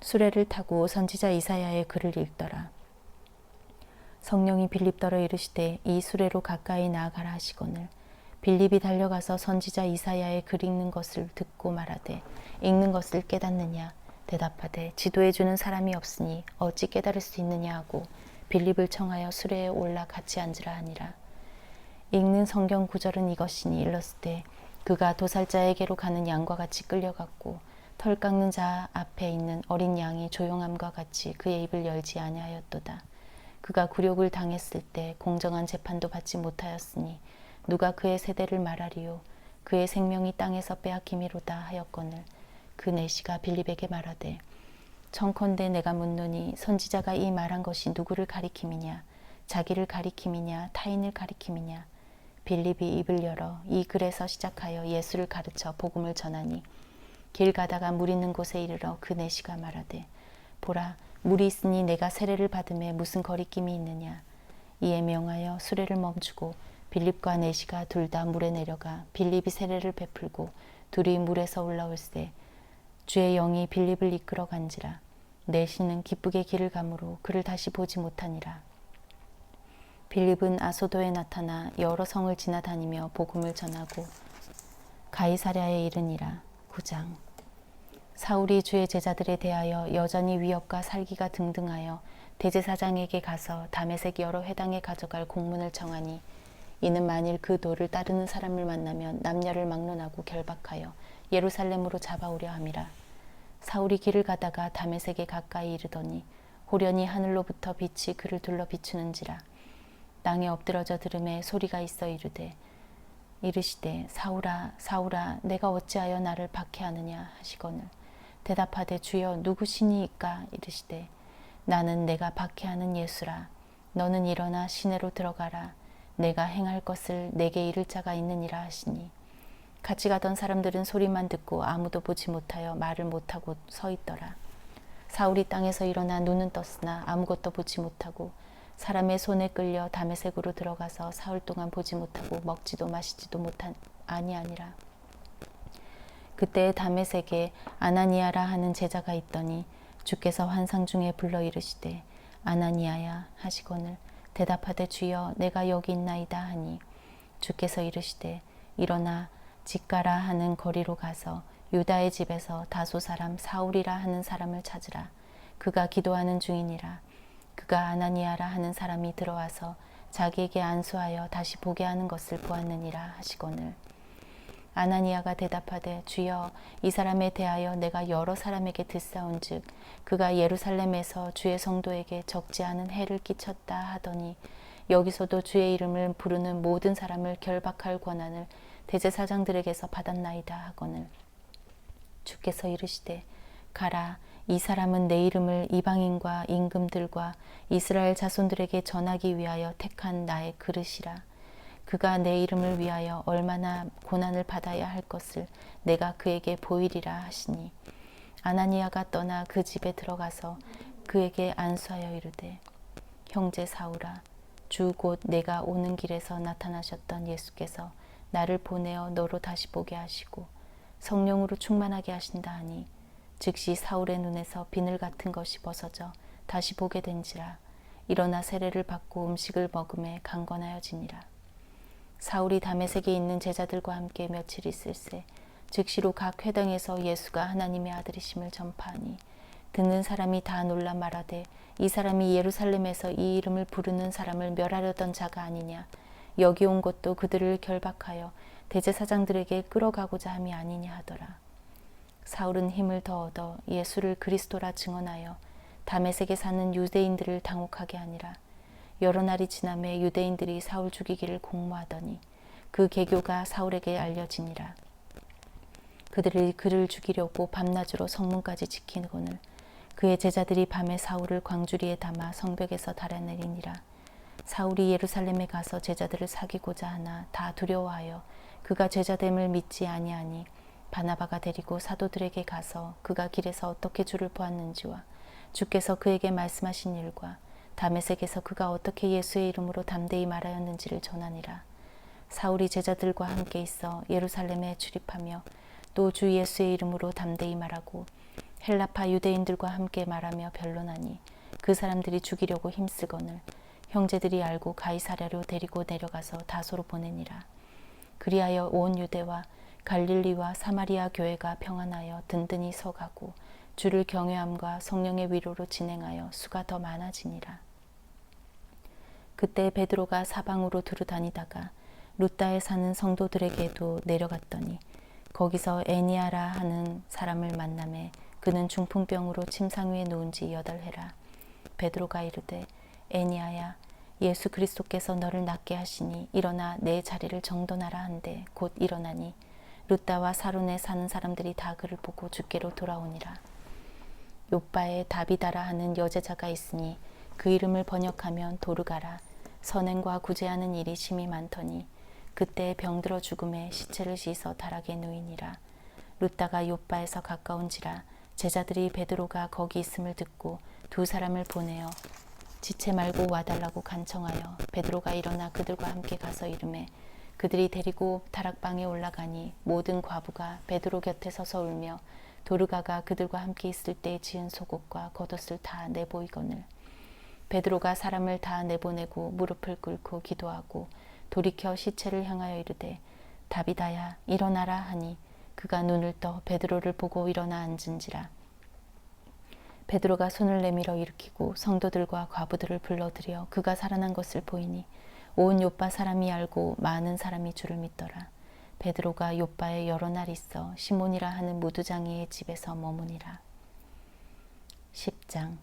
수레를 타고 선지자 이사야의 글을 읽더라. 성령이 빌립더러 이르시되 이 수레로 가까이 나아가라 하시거늘 빌립이 달려가서 선지자 이사야의 글 읽는 것을 듣고 말하되 읽는 것을 깨닫느냐 대답하되 지도해 주는 사람이 없으니 어찌 깨달을 수 있느냐 하고 빌립을 청하여 수레에 올라 같이 앉으라 하니라. 읽는 성경 구절은 이것이니 일렀을 그가 도살자에게로 가는 양과 같이 끌려갔고 털 깎는 자 앞에 있는 어린 양이 조용함과 같이 그의 입을 열지 아니하였도다. 그가 굴욕을 당했을 때 공정한 재판도 받지 못하였으니 누가 그의 세대를 말하리요. 그의 생명이 땅에서 빼앗김이로다 하였거늘 그 내시가 빌립에게 말하되 청컨대 내가 묻노니 선지자가 이 말한 것이 누구를 가리킴이냐 자기를 가리킴이냐 타인을 가리킴이냐. 빌립이 입을 열어 이 글에서 시작하여 예수를 가르쳐 복음을 전하니 길 가다가 물 있는 곳에 이르러 그 내시가 말하되 보라 물이 있으니 내가 세례를 받음에 무슨 거리낌이 있느냐. 이에 명하여 수레를 멈추고 빌립과 내시가 둘 다 물에 내려가 빌립이 세례를 베풀고 둘이 물에서 올라올세 주의 영이 빌립을 이끌어 간지라. 내시는 기쁘게 길을 가므로 그를 다시 보지 못하니라. 빌립은 아소도에 나타나 여러 성을 지나다니며 복음을 전하고 가이사랴에 이르니라. 9장. 사울이 주의 제자들에 대하여 여전히 위협과 살기가 등등하여 대제사장에게 가서 다메섹 여러 회당에 가져갈 공문을 청하니 이는 만일 그 도를 따르는 사람을 만나면 남녀를 막론하고 결박하여 예루살렘으로 잡아오려 함이라. 사울이 길을 가다가 다메섹에 가까이 이르더니 호련히 하늘로부터 빛이 그를 둘러 비추는지라. 땅에 엎드러져 들음에 소리가 있어 이르시되 사울아 사울아 내가 어찌하여 나를 박해하느냐 하시거늘 대답하되 주여 누구시니이까 이르시되 나는 내가 박해하는 예수라. 너는 일어나 시내로 들어가라. 내가 행할 것을 내게 이를 자가 있느니라 하시니 같이 가던 사람들은 소리만 듣고 아무도 보지 못하여 말을 못하고 서 있더라. 사울이 땅에서 일어나 눈은 떴으나 아무것도 보지 못하고 사람의 손에 끌려 다메섹으로 들어가서 사흘 동안 보지 못하고 먹지도 마시지도 아니하니라. 그때 다메섹에 아나니아라 하는 제자가 있더니 주께서 환상 중에 불러 이르시되 아나니아야 하시거늘 대답하되 주여 내가 여기 있나이다 하니 주께서 이르시되 일어나 직가라 하는 거리로 가서 유다의 집에서 다소 사람 사울이라 하는 사람을 찾으라. 그가 기도하는 중이니라. 그가 아나니아라 하는 사람이 들어와서 자기에게 안수하여 다시 보게 하는 것을 보았느니라 하시거늘 아나니아가 대답하되 주여 이 사람에 대하여 내가 여러 사람에게 듣사온즉 그가 예루살렘에서 주의 성도에게 적지 않은 해를 끼쳤다 하더니 여기서도 주의 이름을 부르는 모든 사람을 결박할 권한을 대제사장들에게서 받았나이다 하거늘 주께서 이르시되 가라. 이 사람은 내 이름을 이방인과 임금들과 이스라엘 자손들에게 전하기 위하여 택한 나의 그릇이라. 그가 내 이름을 위하여 얼마나 고난을 받아야 할 것을 내가 그에게 보이리라 하시니 아나니아가 떠나 그 집에 들어가서 그에게 안수하여 이르되 형제 사울아 주 곧 내가 오는 길에서 나타나셨던 예수께서 나를 보내어 너로 다시 보게 하시고 성령으로 충만하게 하신다 하니 즉시 사울의 눈에서 비늘 같은 것이 벗어져 다시 보게 된지라. 일어나 세례를 받고 음식을 먹음에 강건하여지니라. 사울이 다메섹에 있는 제자들과 함께 며칠 있을새 즉시로 각 회당에서 예수가 하나님의 아들이심을 전파하니 듣는 사람이 다 놀라 말하되 이 사람이 예루살렘에서 이 이름을 부르는 사람을 멸하려던 자가 아니냐. 여기 온 것도 그들을 결박하여 대제사장들에게 끌어가고자 함이 아니냐 하더라. 사울은 힘을 더 얻어 예수를 그리스도라 증언하여 다메섹에 사는 유대인들을 당혹하게 하니라. 여러 날이 지나매 유대인들이 사울 죽이기를 공모하더니 그 계교가 사울에게 알려지니라. 그들이 그를 죽이려고 밤낮으로 성문까지 지키거늘 그의 제자들이 밤에 사울을 광주리에 담아 성벽에서 달아내리니라. 사울이 예루살렘에 가서 제자들을 사귀고자 하나 다 두려워하여 그가 제자됨을 믿지 아니하니 바나바가 데리고 사도들에게 가서 그가 길에서 어떻게 주를 보았는지와 주께서 그에게 말씀하신 일과 다메섹에서 그가 어떻게 예수의 이름으로 담대히 말하였는지를 전하니라. 사울이 제자들과 함께 있어 예루살렘에 출입하며 또 주 예수의 이름으로 담대히 말하고 헬라파 유대인들과 함께 말하며 변론하니 그 사람들이 죽이려고 힘쓰거늘 형제들이 알고 가이사랴로 데리고 내려가서 다소로 보내니라. 그리하여 온 유대와 갈릴리와 사마리아 교회가 평안하여 든든히 서가고 주를 경외함과 성령의 위로로 진행하여 수가 더 많아지니라. 그때 베드로가 사방으로 두루 다니다가 루다에 사는 성도들에게도 내려갔더니 거기서 애니아라 하는 사람을 만나매 그는 중풍병으로 침상 위에 누운 지 8해라. 베드로가 이르되 애니아야 예수 그리스도께서 너를 낫게 하시니 일어나 내 자리를 정돈하라 한데 곧 일어나니 루다와 사론에 사는 사람들이 다 그를 보고 주께로 돌아오니라. 요빠에 다비다라 하는 여제자가 있으니 그 이름을 번역하면 도르가라. 선행과 구제하는 일이 심히 많더니 그때 병들어 죽음에 시체를 씻어 다락에 누이니라. 루다가 요빠에서 가까운지라 제자들이 베드로가 거기 있음을 듣고 2 사람을 보내어 지체 말고 와달라고 간청하여 베드로가 일어나 그들과 함께 가서 이르매 그들이 데리고 다락방에 올라가니 모든 과부가 베드로 곁에 서서 울며 도르가가 그들과 함께 있을 때 지은 속옷과 겉옷을 다 내보이거늘 베드로가 사람을 다 내보내고 무릎을 꿇고 기도하고 돌이켜 시체를 향하여 이르되 다비다야 일어나라 하니 그가 눈을 떠 베드로를 보고 일어나 앉은지라. 베드로가 손을 내밀어 일으키고 성도들과 과부들을 불러들여 그가 살아난 것을 보이니 온 요빠 사람이 알고 많은 사람이 주를 믿더라. 베드로가 요빠에 여러 날 있어 시몬이라 하는 무두장이의 집에서 머무니라. 10장.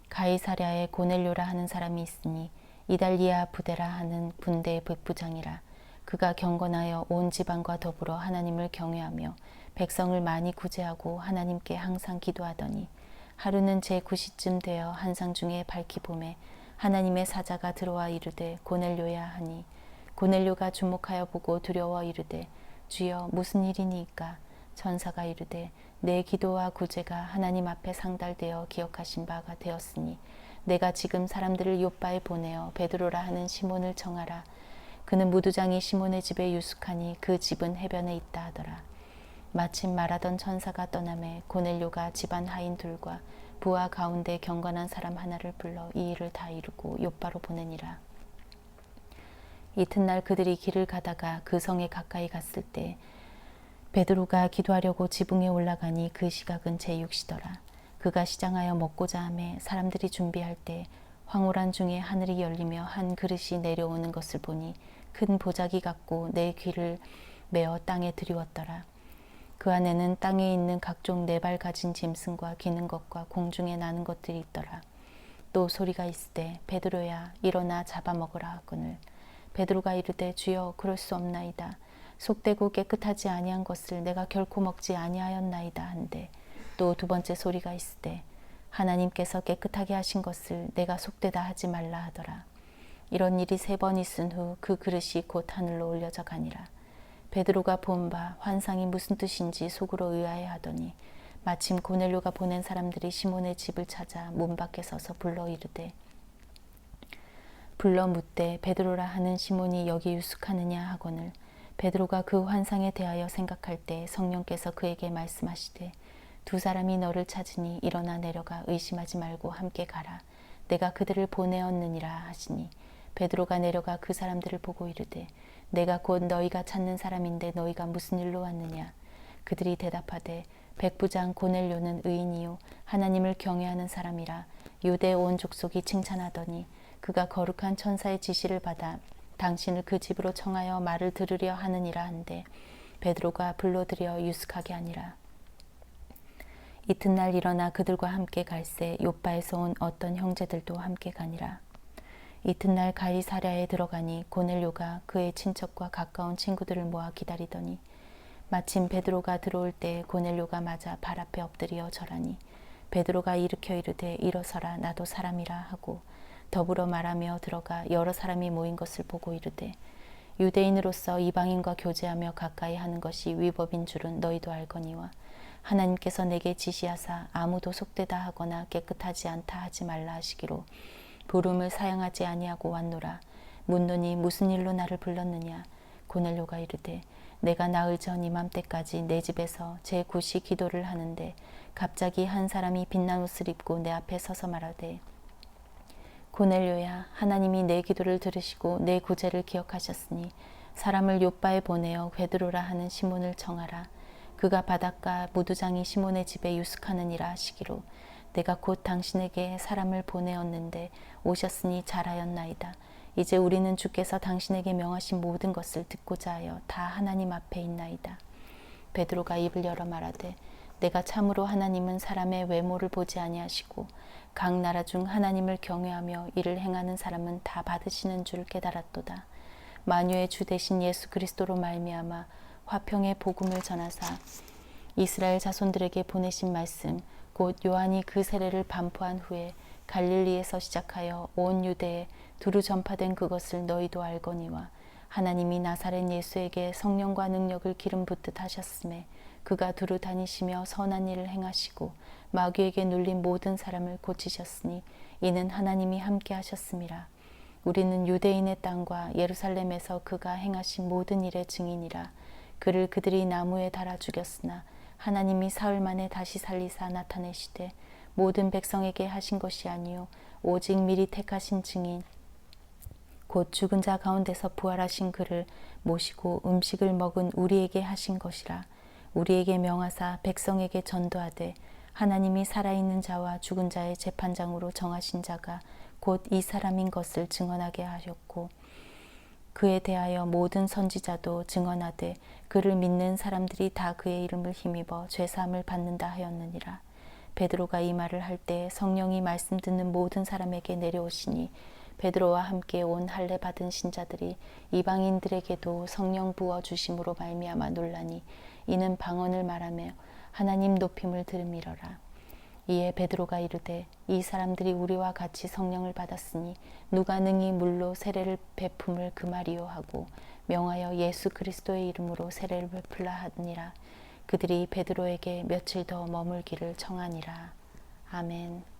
가이사랴에 고넬료라 하는 사람이 있으니 이달리아 부데라 하는 군대의 백부장이라. 그가 경건하여 온 지방과 더불어 하나님을 경외하며 백성을 많이 구제하고 하나님께 항상 기도하더니 하루는 제9시쯤 되어 한상 중에 밝히 봄에 하나님의 사자가 들어와 이르되 고넬료야 하니 고넬료가 주목하여 보고 두려워 이르되 주여 무슨 일이니이까. 천사가 이르되 내 기도와 구제가 하나님 앞에 상달되어 기억하신 바가 되었으니 내가 지금 사람들을 요빠에 보내어 베드로라 하는 시몬을 청하라. 그는 무두장이 시몬의 집에 유숙하니 그 집은 해변에 있다 하더라. 마침 말하던 천사가 떠나매 고넬료가 집안 하인 둘과 부하 가운데 경건한 사람 하나를 불러 이 일을 다 이루고 요빠로 보내니라. 이튿날 그들이 길을 가다가 그 성에 가까이 갔을 때 베드로가 기도하려고 지붕에 올라가니 그 시각은 제6시더라. 그가 시장하여 먹고자 하매 사람들이 준비할 때 황홀한 중에 하늘이 열리며 한 그릇이 내려오는 것을 보니 큰 보자기 같고 내 귀를 메어 땅에 들이웠더라. 그 안에는 땅에 있는 각종 4발 가진 짐승과 기는 것과 공중에 나는 것들이 있더라. 또 소리가 있으되 베드로야 일어나 잡아먹으라 하거늘 베드로가 이르되 주여 그럴 수 없나이다. 속되고 깨끗하지 아니한 것을 내가 결코 먹지 아니하였나이다 한데 또 2번째 소리가 있으되 하나님께서 깨끗하게 하신 것을 내가 속되다 하지 말라 하더라. 이런 일이 3번 있은 후 그 그릇이 곧 하늘로 올려져 가니라. 베드로가 본 바 환상이 무슨 뜻인지 속으로 의아해하더니 마침 고넬료가 보낸 사람들이 시몬의 집을 찾아 문 밖에 서서 불러 이르되 불러 묻되 베드로라 하는 시몬이 여기 유숙하느냐 하거늘 베드로가 그 환상에 대하여 생각할 때 성령께서 그에게 말씀하시되 2 사람이 너를 찾으니 일어나 내려가 의심하지 말고 함께 가라. 내가 그들을 보내었느니라 하시니 베드로가 내려가 그 사람들을 보고 이르되 내가 곧 너희가 찾는 사람인데 너희가 무슨 일로 왔느냐. 그들이 대답하되 백부장 고넬료는 의인이요 하나님을 경외하는 사람이라. 유대 온 족속이 칭찬하더니 그가 거룩한 천사의 지시를 받아 당신을 그 집으로 청하여 말을 들으려 하느니라 한데 베드로가 불러들여 유숙하게 하니라. 이튿날 일어나 그들과 함께 갈새 요빠에서 온 어떤 형제들도 함께 가니라. 이튿날 가이사랴에 들어가니 고넬료가 그의 친척과 가까운 친구들을 모아 기다리더니 마침 베드로가 들어올 때 고넬료가 맞아 발 앞에 엎드려 절하니 베드로가 일으켜 이르되 일어서라 나도 사람이라 하고 더불어 말하며 들어가 여러 사람이 모인 것을 보고 이르되 유대인으로서 이방인과 교제하며 가까이 하는 것이 위법인 줄은 너희도 알거니와 하나님께서 내게 지시하사 아무도 속되다 하거나 깨끗하지 않다 하지 말라 하시기로 부름을 사양하지 아니하고 왔노라. 묻노니 무슨 일로 나를 불렀느냐. 고넬료가 이르되 내가 나흘 전 이맘때까지 내 집에서 제 굿이 기도를 하는데 갑자기 한 사람이 빛난 옷을 입고 내 앞에 서서 말하되 고넬료야 하나님이 내 기도를 들으시고 내 구제를 기억하셨으니 사람을 요빠에 보내어 베드로라 하는 시몬을 청하라. 그가 바닷가 무두장이 시몬의 집에 유숙하느니라 하시기로 내가 곧 당신에게 사람을 보내었는데 오셨으니 잘하였나이다. 이제 우리는 주께서 당신에게 명하신 모든 것을 듣고자 하여 다 하나님 앞에 있나이다. 베드로가 입을 열어 말하되 내가 참으로 하나님은 사람의 외모를 보지 아니하시고 각 나라 중 하나님을 경외하며 이를 행하는 사람은 다 받으시는 줄 깨달았도다. 만유의 주 되신 예수 그리스도로 말미암아 화평의 복음을 전하사 이스라엘 자손들에게 보내신 말씀 곧 요한이 그 세례를 반포한 후에 갈릴리에서 시작하여 온 유대에 두루 전파된 그것을 너희도 알거니와 하나님이 나사렛 예수에게 성령과 능력을 기름 붓듯 하셨음에 그가 두루 다니시며 선한 일을 행하시고 마귀에게 눌린 모든 사람을 고치셨으니 이는 하나님이 함께 하셨음이라. 우리는 유대인의 땅과 예루살렘에서 그가 행하신 모든 일의 증인이라. 그를 그들이 나무에 달아 죽였으나 하나님이 사흘 만에 다시 살리사 나타내시되 모든 백성에게 하신 것이 아니요 오직 미리 택하신 증인 곧 죽은 자 가운데서 부활하신 그를 모시고 음식을 먹은 우리에게 하신 것이라. 우리에게 명하사 백성에게 전도하되 하나님이 살아있는 자와 죽은 자의 재판장으로 정하신 자가 곧 이 사람인 것을 증언하게 하셨고 그에 대하여 모든 선지자도 증언하되 그를 믿는 사람들이 다 그의 이름을 힘입어 죄사함을 받는다 하였느니라. 베드로가 이 말을 할 때 성령이 말씀 듣는 모든 사람에게 내려오시니 베드로와 함께 온 할례 받은 신자들이 이방인들에게도 성령 부어 주심으로 말미암아 놀라니 이는 방언을 말하며 하나님 높임을 들음이러라. 이에 베드로가 이르되 이 사람들이 우리와 같이 성령을 받았으니 누가 능히 물로 세례를 베품을 금하리요 하고 명하여 예수 그리스도의 이름으로 세례를 베풀라 하니라. 그들이 베드로에게 며칠 더 머물기를 청하니라. 아멘.